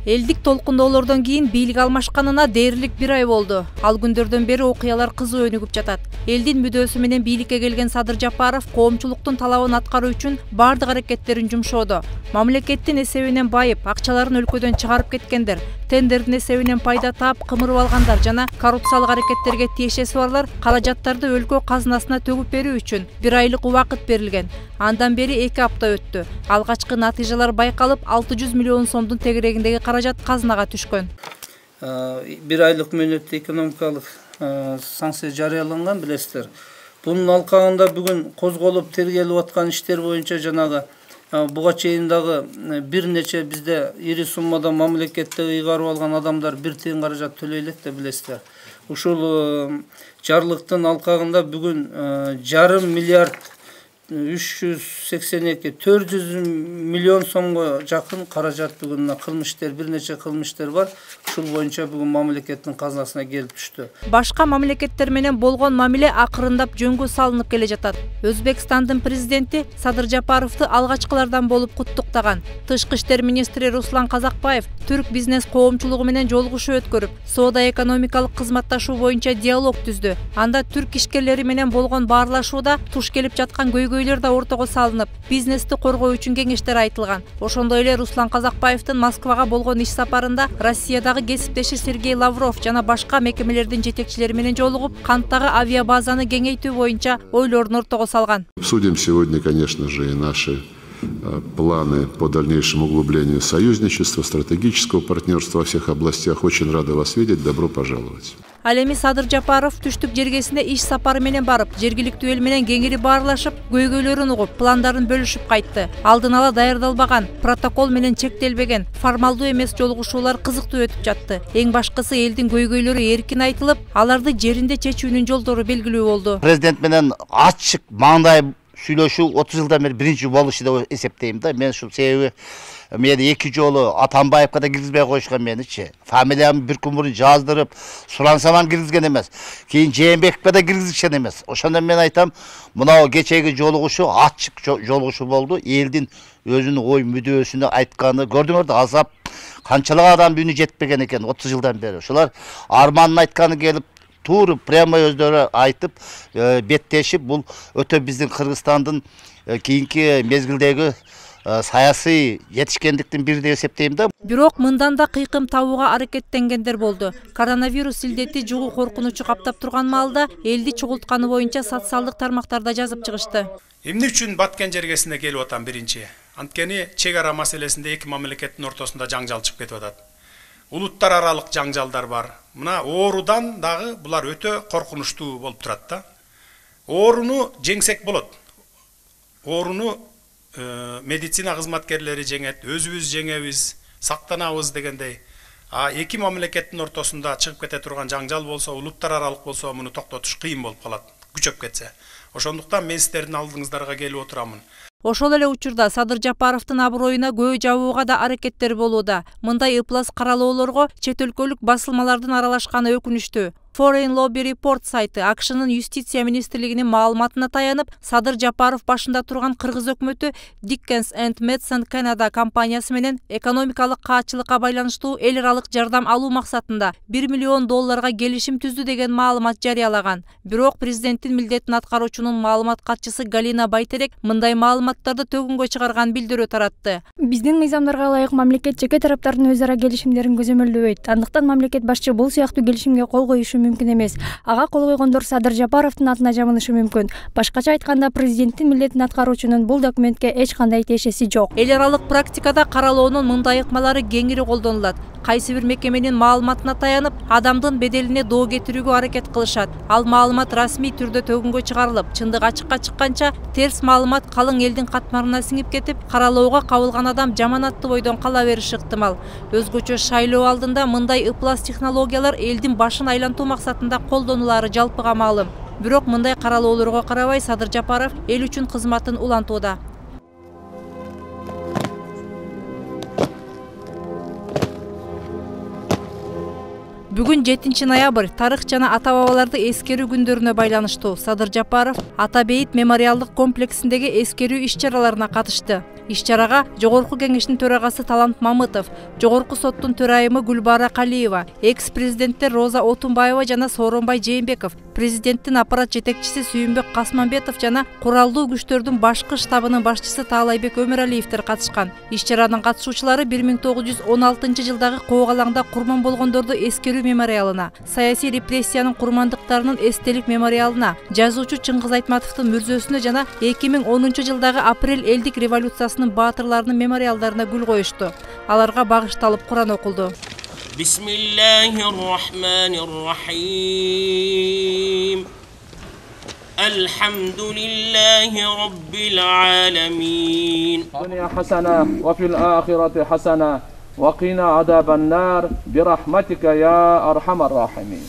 Элдик толкундоолордон кийин бийлик алмашканына дээрлик 1 ай болду. Ал күндөрдөн бери окуялар кызуу өнүгүп жатат. Элдин мүдөөсү менен бийликке келген Садыр Жапаров коомчулуктун талабын аткаруу үчүн бардык аракеттерин жумшоодо. Мамлекеттин эсебинен байып, акчаларын өлкөдөн чыгарып кеткендер, тендердин эсебинен пайда таап кымырып алгандар жана коррупциялык аракеттерге тиешеси барлар каражаттарды өлкө казынасына төгүп берүү үчүн 1 айлык убакыт берилген. Андан бери 2 апта өттү. Алгачкы натыйжалар байкалып, 600 миллион сомдун тегерегиндеги каражат казынага түшкөн. 1 айлык мөөнөттө экономикалык санкция жарыяланган, билесиздер. Бунун алкагында бүгүн козголуп тергелип аткан иштер боюнча жанагы буга чейин дагы бир нече бизде ири суммада мамлекетте ыйгарып алган адамдар 1 тыйын каражат төлөй элек да, билесиздер. Ушул жарлыктын алкагында бүгүн 1,5 миллиард 382 400 миллион сомго жакын каражат бүгүн кылмыштер, бир нече кылмыштер бар. Ушул боюнча бүгүн мамлекеттин казынасына келип түштү. Башка мамлекеттер менен болгон мамиле акырындап жөнгө салынып келе жатат. Өзбекстандын президенти Садыр Жапаровду алгачкылардан болуп куттуктаган. Тышкы иштер министри Руслан Казакбаев түрк бизнес коомчулугу менен жолугушуу өткөрүп, соода-экономикалык кызматташуу боюнча диалог түздү. Анда түрк ишкерлери менен болгон баарлашууда туш келип жаткан көйгөйлөр да ортого салынып, бизнести коргоо үчүн кеңештер айтылган. Ошондой эле Руслан Казакбаевдин Москвага болгон иш сапарында Россиядагы кесиптеши Сергей Лавров жана башка мекемелердин жетекчилери менен жолугуп, канттагы авиабазаны кеңейтүү боюнча ойлорун ортого салган. Обсудим сегодня, конечно же, и наши планы по дальнейшему углублению союзничества, стратегического партнерства во всех областях. Очень рады вас видеть. Добро пожаловать. Ал эми Садыр Жапаров түштүк жергесине иш сапары менен барып, жергиликтүү эл менен кеңири баарлашып, көйгөйлөрүн угуп, пландарын бөлүшүп кайтты. Алдын ала даярдалбаган, протокол менен чектелбеген, формалдуу эмес жолугушуулар кызыктуу өтүп жатты. Эң башкысы элдин көйгөйлөрү эркин айтылып, аларды жеринде чечүүнүн жолдору белгилүү болду. Президент менен ачык, маңдай сүйлөшүү 30 жылдан бери биринчи болушу деп эсептейм да. Мен ушул себеби мени 2 жолу Атамбаевка да киргизбей коюшкан меничи. Фамилиямды бир күн мурун жаздырып, сурансаман киргизген эмес. Кийин Жээнбековке да киргизишкен эмес. Ошондон мен айтам, мынау кечеги жолугушуу ачык жолугушуу болду. Элдин өзүнүн ой мүдөөсүнө айтканы көрдүңөр да, азап канчалык адам үнү жетпеген экен 30 жылдан бери. Ошолар арманын айтканы келип тууру прямо өздөрү айтып, беттешип, бул өтө биздин Кыргызстандын кийинки мезгилдеги саясий жетишкендиктин бири деп эсептейм да. Бирок мындан да кыйкым табууга аракеттенгендер болду. Коронавирус илдети жугуу коркунучу каптап турган маалда элди чогултканы боюнча социалдык тармактарда жазып чыгышты. Эмне үчүн Баткен жергесине келип атам биринчи? Анткени чек ара маселесинде эки мамлекеттин ортосунда жаңжал чыгып кетип атат. Улуттар аралык жаңжалдар бар. Мына оорудан дагы булар өтө коркунучтуу болуп турат да. Ооруну жеңсек болот. Ооруну медицина кызматкерлери жеңет, өзүбүз жеңебиз, сактанабыз дегендей. Эки мамлекеттин ортосунда чыгып кете турган жаңжал болсо, улуттар аралык болсо, муну токтотуш кыйын болуп калат, күчөп кетсе. Ошондуктан мен сиздердин алдыңыздарга келип отурамын. Ошол эле учурда Садыр Жапаровдун аброюна көө жабууга да аракеттер болууда. Мындай ыплас каралоолорго чет өлкөлүк басылмалардын аралашканы өкүнүштүү. Foreign Lobby Report сайты АКШнын юстиция министрлигинин маалыматына таянып, Садыр Жапаров башында турган кыргыз өкмөтү Dickens and Madson Canada компаниясы менен экономикалык каатчылыкка байланыштуу эл аралык жардам алуу максатында $1 миллион келишим түздү деген маалымат жарыялаган. Бирок президенттин милдетин аткаруучунун маалымат катчысы Галина Байтерек мындай маалыматтарды төгүнгө чыгарган билдирүү таратты. Биздин мыйзамдарга ылайык мамлекет жеке тараптардын өз ара келишимдерин көзөмөлдөбөйт. Андыктан мамлекет башчы бул сыяктуу келишимге кол коюшу мүмкүн эмес. Ага кол койгондор Садыр Жапаровдун атына жабынышы мүмкүн. Башкача айтканда, президенттин милдетин аткаруучунун бул документке эч кандай тиешеси жок. Эл аралык практикада каралоонун мындай ыкмалары кеңири колдонулат. Кайсы бир мекеменин маалыматына таянып, адамдын беделине доо кетирүүгө аракет кылышат. Ал маалымат расмий түрдө төгүнгө чыгарылып, чындык ачыкка чыкканча, терс маалымат калың элдин катмарына сиңип кетип, каралоого кабылган адам жаманаттуу бойдон кала бериши ыктымал. Өзгөчө шайлоо алдында мындай ыплас технологиялар элдин башын айлантуу максатында колдонулары жалпыга маалым. Бирок мындай каралоолорго карабай Садыр Жапаров эл үчүн кызматын улантууда. Бүгүн 7 ноябрь тарых жана ата бабаларды эскерүү күндөрүнө байланыштуу Садыр Жапаров Ата Бейит мемориалдык комплексиндеги эскерүү иш-чараларына катышты. Иш-чарага Жогорку кеңештин төрагасы Талант Мамытов, Жогорку соттун төрайымы Гүлбара Калиева, экс-президенттер Роза Отунбаева жана Сооронбай Жээнбеков, президенттин аппарат жетекчиси Сүйүнбек Касманбетов жана куралдуу күчтөрдүн башкы штабынын башчысы Таалайбек Өмүралиевдер катышкан. Иш-чаранын катышуучулары 1916 жылдагы Коогалаңда курман болгондорду эскерүү мемориалына, саясий репрессиянын курмандыктарынын эстелик мемориалына, жазуучу Чыңгыз Айтматовдун мүрзөсүнө жана 2010 жылдагы апрель элдик революциясынын баатырларынын мемориалдарына гүл коюшту. Аларга багышталып Куран окулду. Bismillahirrahmanirrahim. Elhamdülillahi Rabbil alamin. Dünya hasana ve fil ahireti hasana ve qina azaban nar bi rahmetike ya erhamer rahimin.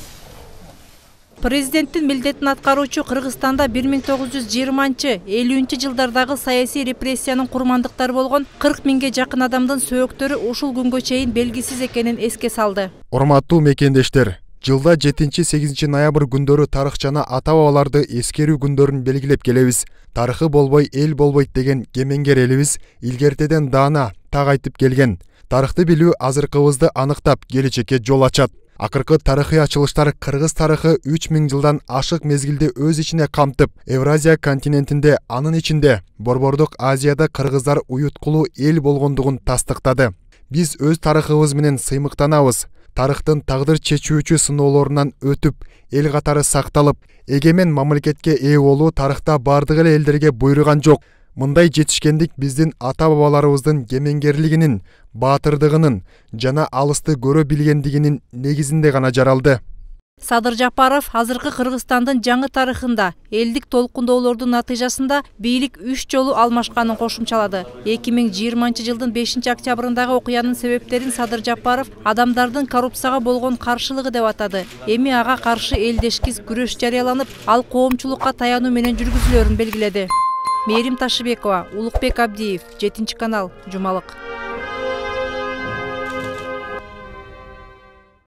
Президенттин милдетин аткаруучу Кыргызстанда 1920-50 жылдардагы саясий репрессиянын курмандыктары болгон 40 миңге жакын адамдын сөөктөрү ушул күнгө чейин белгисиз экенин эске салды. Урматтуу мекендештер, жылда 7-8 ноябрь күндөрү тарыхчаны ата-бабаларды эскерүү күндөрүн белгилеп келебиз. Тарыхы болбой эл болбойт деген кемеңгер элибиз илгертеден даана так айтып келген. Тарыхты билүү азыркыбызды аныктап келечекке жол ачат. Акыркы тарыхый ачылыштар Кыргыз тарыхы 3000 жылдан ашык мезгилди өз ичине камтып, Евразия континентинде, анын ичинде Борбордук Азияда кыргыздар уюткулуу эл болгондугун тастыктады. Биз өз тарыхыбыз менен сыймыктанабыз. Тарыхтын тагдыр чечүүчү сыноолорунан өтүп, эл катары сакталып, эгемен мамлекетке ээ болуу тарыхта бардык эле элдерге буйруган жок. Мындай жетишкендик биздин ата-бабаларыбыздын кемеңгерлигинин, баатырдыгынын жана алысты көрө билгендигинин негизинде гана жаралды. Садыр Жапаров азыркы Кыргызстандын жаңы тарыхында элдик толкундоолордун натыйжасында бийлик 3 жолу алмашканын кошумчалады. 2020 жылдын 5 октябрындагы окуянын себептерин Садыр Жапаров адамдардын коррупцияга болгон каршылыгы деп атады. Эми ага каршы элдешкиз күрөш жарыяланып, ал коомчулукка таянуу менен жүргүзүлөрүн белгиледи. Мээрим Ташыбекова, Улукбек Абдиев, 7 канал, Жумалык.